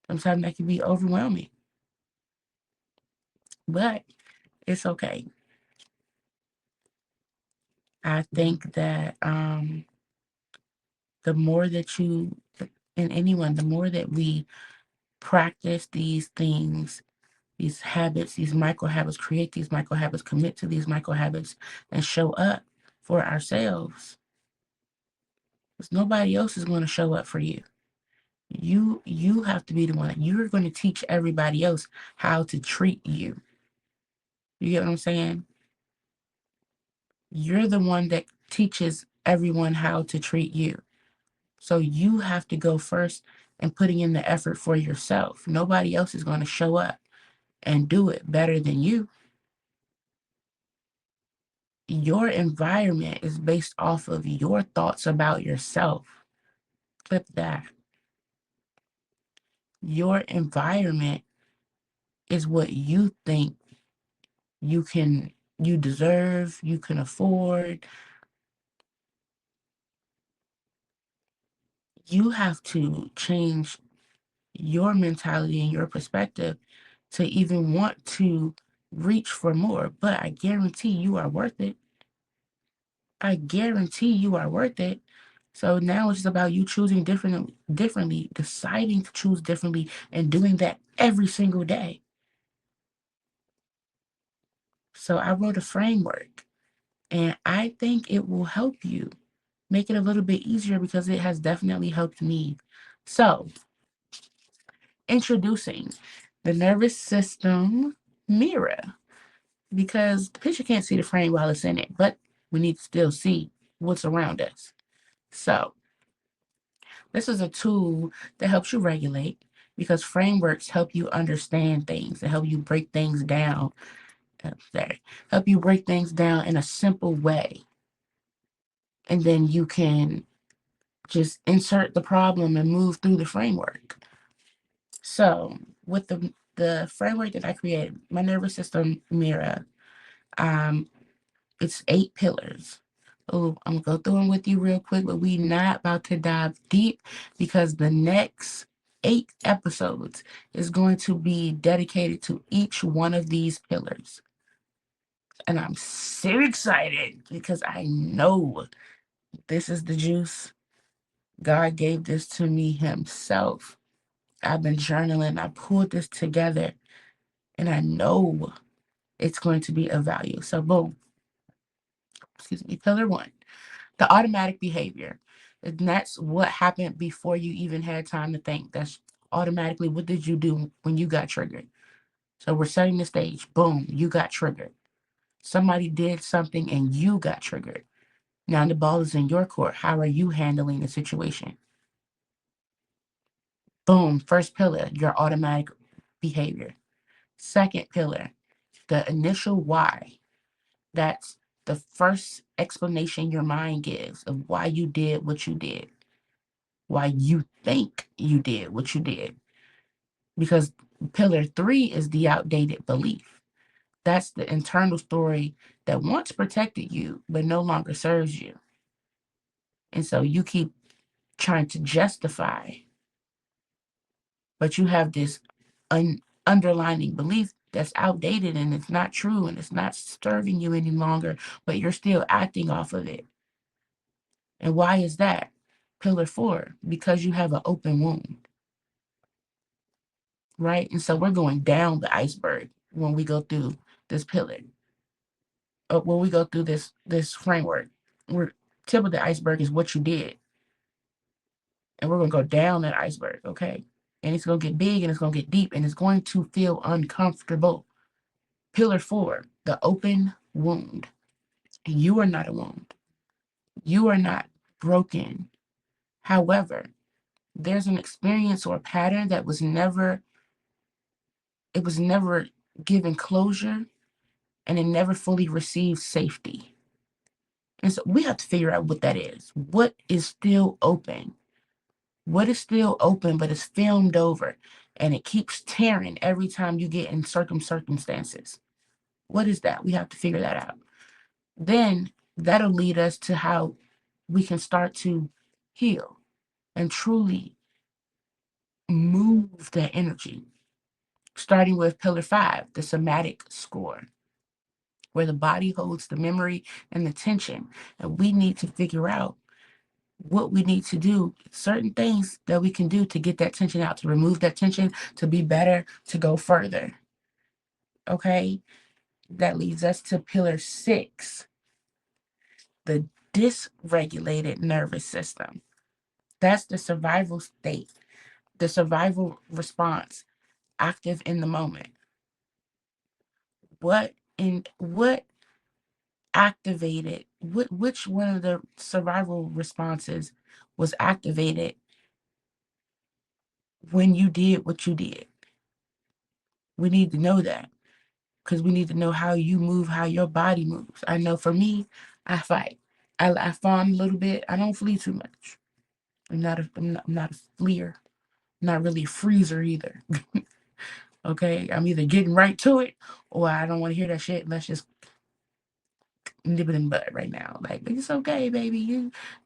Sometimes that can be overwhelming. But it's okay. I think that the more that you, and anyone, the more that we practice these things, these habits, these micro habits, create these micro habits, commit to these micro habits, and show up for ourselves. Because nobody else is going to show up for you. You have to be the one. You're going to teach everybody else how to treat you. You get what I'm saying? You're the one that teaches everyone how to treat you. So you have to go first and putting in the effort for yourself. Nobody else is going to show up and do it better than you. Your environment is based off of your thoughts about yourself. Clip that. Your environment is what you think you deserve, you can afford. You have to change your mentality and your perspective to even want to reach for more. But I guarantee you are worth it. I guarantee you are worth it. So now it's just about you choosing differently, deciding to choose differently, and doing that every single day. So I wrote a framework, and I think it will help you make it a little bit easier because it has definitely helped me. So, introducing the nervous system mirror, because the picture can't see the frame while it's in it, but we need to still see what's around us. So, this is a tool that helps you regulate because frameworks help you understand things and help you break things down. Help you break things down in a simple way. And then you can just insert the problem and move through the framework. So with the framework that I created, my nervous system mirror, it's 8 pillars. Oh, I'm gonna go through them with you real quick, but we not about to dive deep because the next 8 episodes is going to be dedicated to each one of these pillars. And I'm so excited because I know this is the juice. God gave this to me himself. I've been journaling, I pulled this together, and I know it's going to be of value. So boom, excuse me, pillar 1. The automatic behavior. And that's what happened before you even had time to think. That's automatically what did you do when you got triggered. So we're setting the stage. Boom, you got triggered. Somebody did something and you got triggered. Now the ball is in your court. How are you handling the situation? Boom, first pillar, your automatic behavior. Second pillar, the initial why. That's the first explanation your mind gives of why you did what you did, why you think you did what you did. Because pillar 3 is the outdated belief. That's the internal story that once protected you, but no longer serves you. And so you keep trying to justify, but you have this underlining belief that's outdated and it's not true and it's not serving you any longer, but you're still acting off of it. And why is that? Pillar 4, because you have an open wound, right? And so we're going down the iceberg when we go through this pillar, or when we go through this framework. We're tip of the iceberg is what you did, and we're gonna go down that iceberg, okay? And it's gonna get big and it's gonna get deep and it's going to feel uncomfortable. Pillar 4, the open wound. You are not a wound. You are not broken. However, there's an experience or a pattern that was never given closure and it never fully received safety. And so we have to figure out what that is. What is still open? What is still open but is filmed over and it keeps tearing every time you get in circumstances? What is that? We have to figure that out. Then that'll lead us to how we can start to heal and truly move that energy. Starting with pillar 5, the somatic score, where the body holds the memory and the tension. And we need to figure out what we need to do, certain things that we can do to get that tension out, to remove that tension, to be better, to go further. Okay? That leads us to pillar 6, the dysregulated nervous system. That's the survival state, the survival response, active in the moment. What activated, which one of the survival responses was activated when you did what you did? We need to know that, because we need to know how you move, how your body moves. I know for me, I fight. I fawn a little bit. I don't flee too much. I'm not a fleer. I'm not really a freezer either. Okay, I'm either getting right to it, or I don't want to hear that shit. Let's just nip it in the bud right now. Like, it's okay, baby.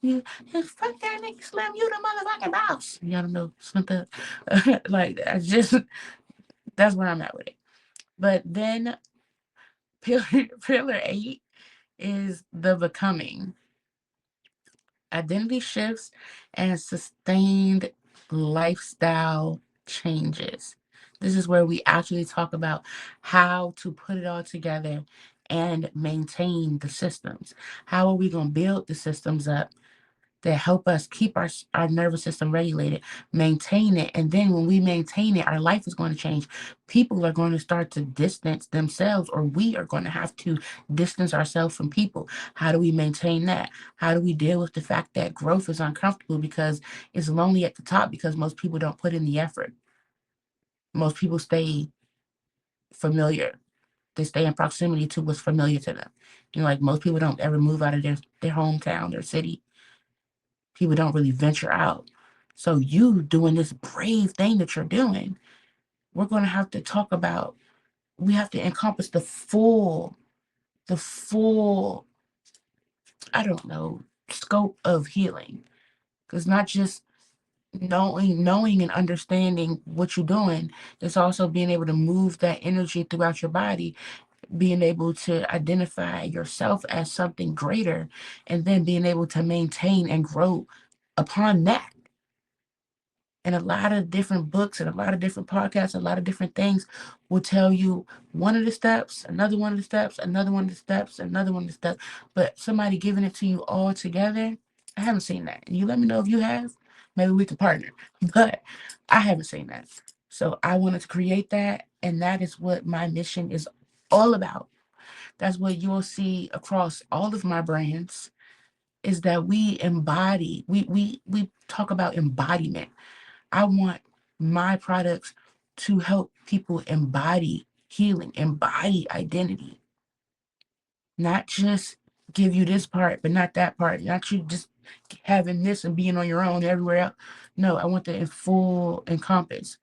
You fuck that nigga Slim. You the motherfucking boss. Y'all don't know Slim Thug. Like, that's where I'm at with it. But then pillar 8 is the becoming. Identity shifts and sustained lifestyle changes. This is where we actually talk about how to put it all together and maintain the systems. How are we going to build the systems up that help us keep our nervous system regulated, maintain it. And then when we maintain it, our life is going to change. People are going to start to distance themselves, or we are going to have to distance ourselves from people. How do we maintain that? How do we deal with the fact that growth is uncomfortable because it's lonely at the top, because most people don't put in the effort? Most people stay familiar. They stay in proximity to what's familiar to them. Like most people don't ever move out of their hometown, their city. People don't really venture out. So you doing this brave thing that you're doing, we're going to have to talk about, we have to encompass the full, I don't know, scope of healing. Because not just knowing and understanding what you're doing, it's also being able to move that energy throughout your body, being able to identify yourself as something greater, and then being able to maintain and grow upon that. And a lot of different books and a lot of different podcasts, a lot of different things will tell you one of the steps, another one of the steps, another one of the steps, another one of the steps. But somebody giving it to you all together, I haven't seen that. And you let me know if you have. Maybe we could partner. But I haven't seen that. So I wanted to create that. And that is what my mission is all about. That's what you'll see across all of my brands, is that we embody, we talk about embodiment. I want my products to help people embody healing, embody identity, not just give you this part, but not that part, not you just having this and being on your own everywhere else. No, I want the full encompass,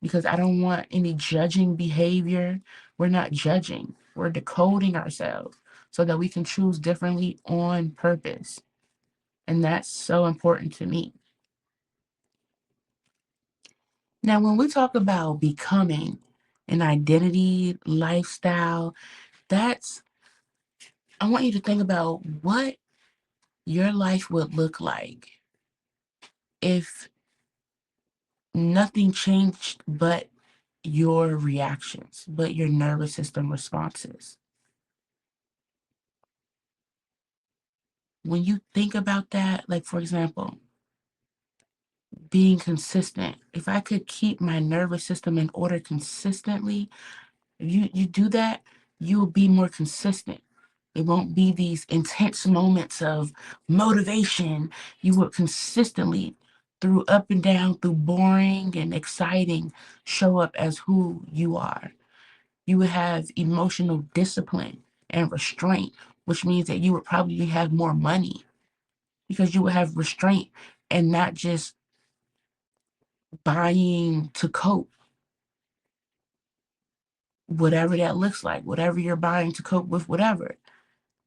because I don't want any judging behavior. We're not judging, we're decoding ourselves so that we can choose differently on purpose. And that's so important to me. Now, when we talk about becoming an identity, lifestyle, that's, I want you to think about what your life would look like if nothing changed but your reactions, but your nervous system responses. When you think about that, like for example, being consistent, if I could keep my nervous system in order consistently, if you do that, you'll be more consistent. It won't be these intense moments of motivation. You will consistently, through up and down, through boring and exciting, show up as who you are. You would have emotional discipline and restraint, which means that you would probably have more money, because you would have restraint and not just buying to cope, whatever that looks like, whatever you're buying to cope with, whatever.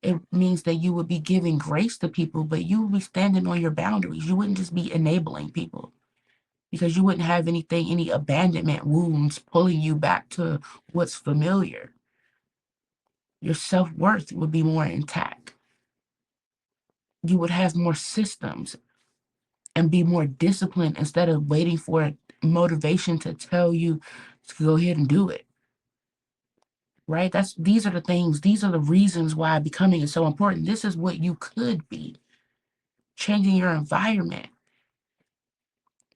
It means that you would be giving grace to people, but you would be standing on your boundaries. You wouldn't just be enabling people, because you wouldn't have any abandonment wounds pulling you back to what's familiar. Your self-worth would be more intact. You would have more systems. and be more disciplined instead of waiting for motivation to tell you to go ahead and do it. Right? These are the things, these are the reasons why becoming is so important. This is what you could be. Changing your environment,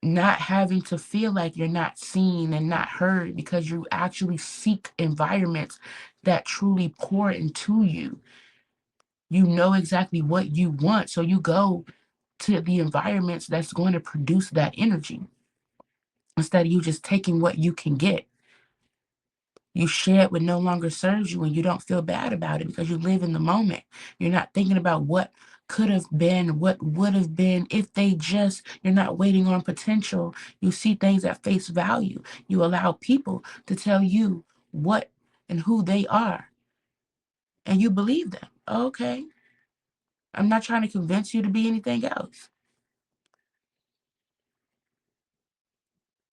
not having to feel like you're not seen and not heard because you actually seek environments that truly pour into you. You know exactly what you want, so you go to the environments that's going to produce that energy instead of you just taking what you can get. You shed what no longer serves you and you don't feel bad about it because you live in the moment. You're not thinking about what could have been, what would have been if they just, you're not waiting on potential. You see things at face value. You allow people to tell you what and who they are. And you believe them. Okay. I'm not trying to convince you to be anything else.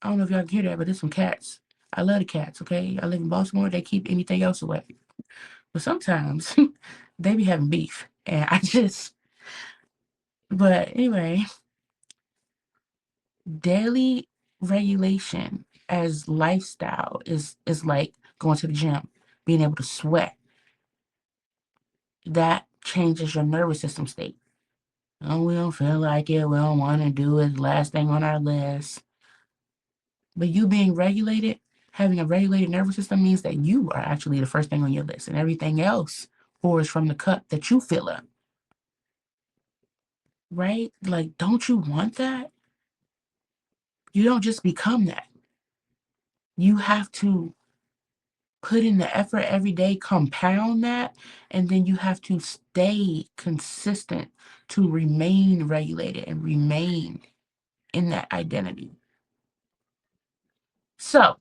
I don't know if y'all can hear that, but there's some cats. I love the cats, okay? I live in Baltimore. They keep anything else away. But sometimes they be having beef. And but anyway, daily regulation as lifestyle is like going to the gym, being able to sweat. That changes your nervous system state. Oh, we don't feel like it. We don't want to do it. Last thing on our list. But you being regulated, having a regulated nervous system means that you are actually the first thing on your list, and everything else pours from the cup that you fill up. Right? Like, don't you want that? You don't just become that. You have to put in the effort every day, compound that, and then you have to stay consistent to remain regulated and remain in that identity. So,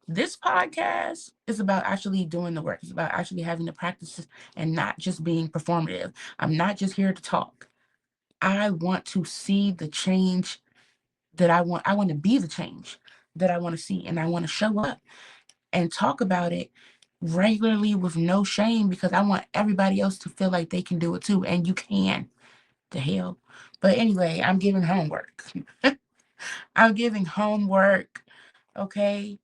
this podcast is about actually doing the work. It's about actually having the practices and not just being performative. I'm not just here to talk. I want to see the change that I want. I want to be the change that I want to see, and I want to show up and talk about it regularly with no shame because I want everybody else to feel like they can do it too, and you can. The hell. But anyway, I'm giving homework. I'm giving homework, okay?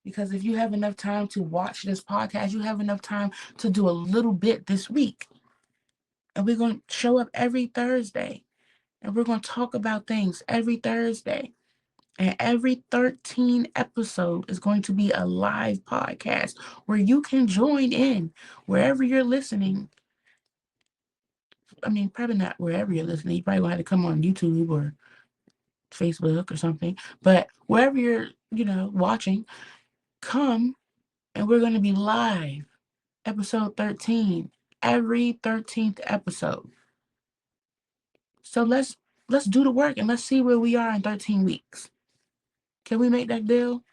Because if you have enough time to watch this podcast, you have enough time to do a little bit this week. And we're going to show up every Thursday. And we're going to talk about things every Thursday. And every 13 episode is going to be a live podcast where you can join in wherever you're listening. I mean, probably not wherever you're listening. You probably going to have to come on YouTube or Facebook or something. But wherever you're, watching, come and we're going to be live. Episode 13, every 13th episode. So let's do the work and let's see where we are in 13 weeks. Can we make that deal?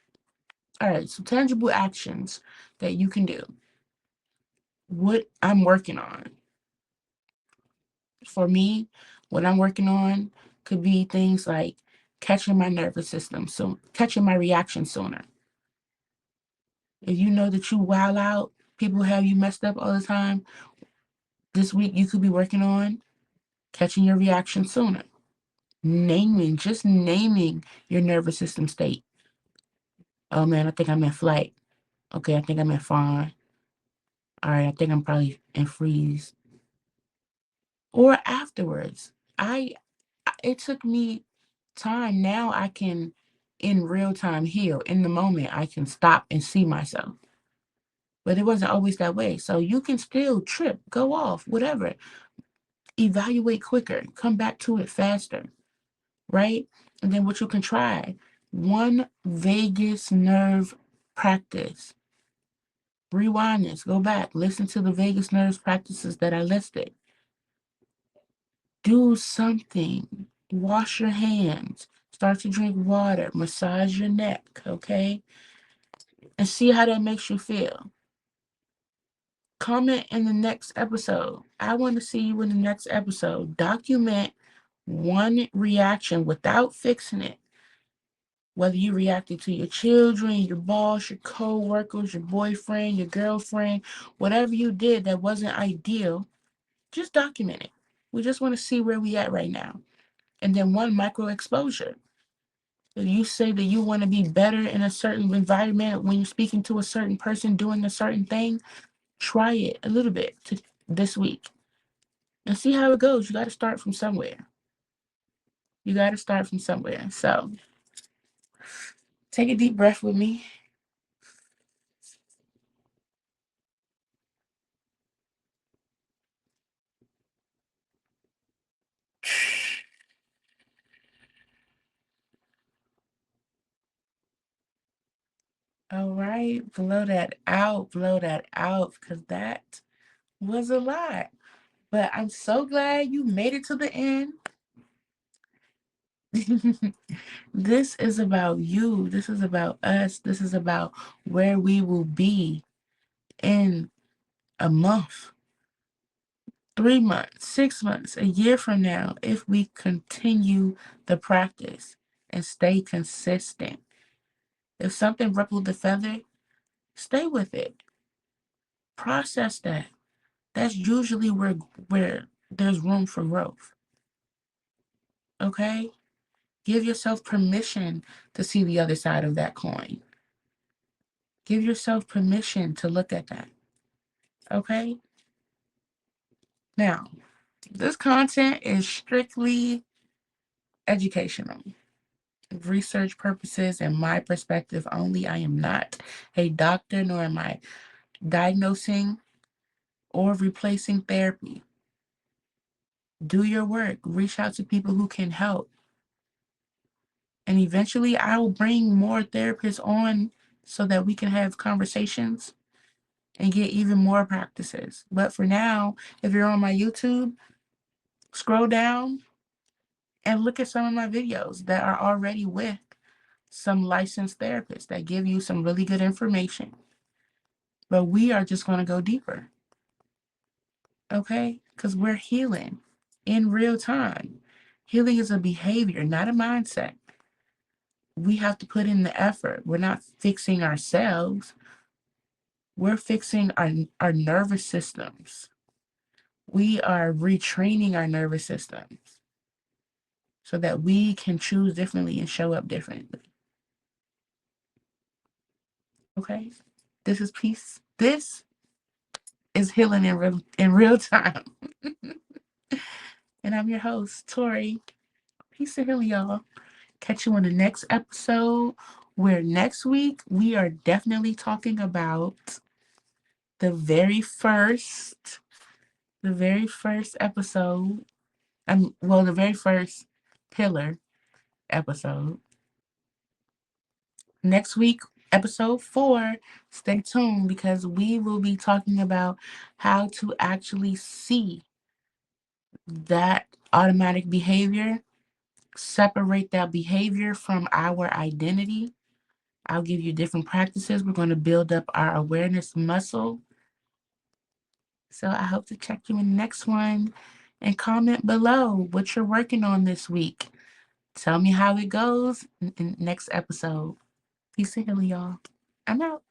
All right, so tangible actions that you can do. What I'm working on. For me, what I'm working on could be things like catching my nervous system, so catching my reaction sooner. If you know that you wow out, people have you messed up all the time, this week you could be working on catching your reaction sooner. Just naming your nervous system state. Oh man, I think I'm in flight. Okay, I think I'm in fawn. All right, I think I'm probably in freeze. Or afterwards. It took me time. Now I can, in real time, heal. In the moment, I can stop and see myself. But it wasn't always that way. So you can still trip, go off, whatever. Evaluate quicker, come back to it faster, right? And then what you can try, one vagus nerve practice. Rewind this, go back, listen to the vagus nerve practices that I listed. Do something, wash your hands, start to drink water, massage your neck, okay? And see how that makes you feel. Comment in the next episode. I want to see you in the next episode. Document one reaction without fixing it. Whether you reacted to your children, your boss, your co-workers, your boyfriend, your girlfriend, whatever you did that wasn't ideal, just document it. We just want to see where we at right now. and then one micro exposure. If you say that you want to be better in a certain environment when you're speaking to a certain person doing a certain thing, try it a little bit this week and see how it goes. You got to start from somewhere. You got to start from somewhere. So take a deep breath with me. All right, blow that out, because that was a lot. But I'm so glad you made it to the end. This is about you. This is about us. This is about where we will be in a month, 3 months, 6 months, a year from now, if we continue the practice and stay consistent. If something ruffled the feather, stay with it. Process that. That's usually where there's room for growth. Okay? Give yourself permission to see the other side of that coin. Give yourself permission to look at that. Okay? Now, this content is strictly educational, research purposes and my perspective only. I am not a doctor, nor am I diagnosing or replacing therapy. Do your work. Reach out to people who can help. And eventually I will bring more therapists on so that we can have conversations and get even more practices. But for now, if you're on my YouTube, scroll down and look at some of my videos that are already with some licensed therapists that give you some really good information. But we are just going to go deeper, okay? Because we're healing in real time. Healing is a behavior, not a mindset. We have to put in the effort. We're not fixing ourselves. We're fixing our nervous systems. We are retraining our nervous systems so that we can choose differently and show up differently. Okay? This is peace. This is healing in real time. And I'm your host, Tori. Peace and healing, y'all. Catch you on the next episode, where next week we are definitely talking about the very first episode. The very first pillar episode. Next week, episode 4, stay tuned because we will be talking about how to actually see that automatic behavior, separate that behavior from our identity. I'll give you different practices. We're going to build up our awareness muscle. So I hope to check you in the next one and comment below what you're working on this week. Tell me how it goes in the next episode. Peace and healing, y'all. I'm out.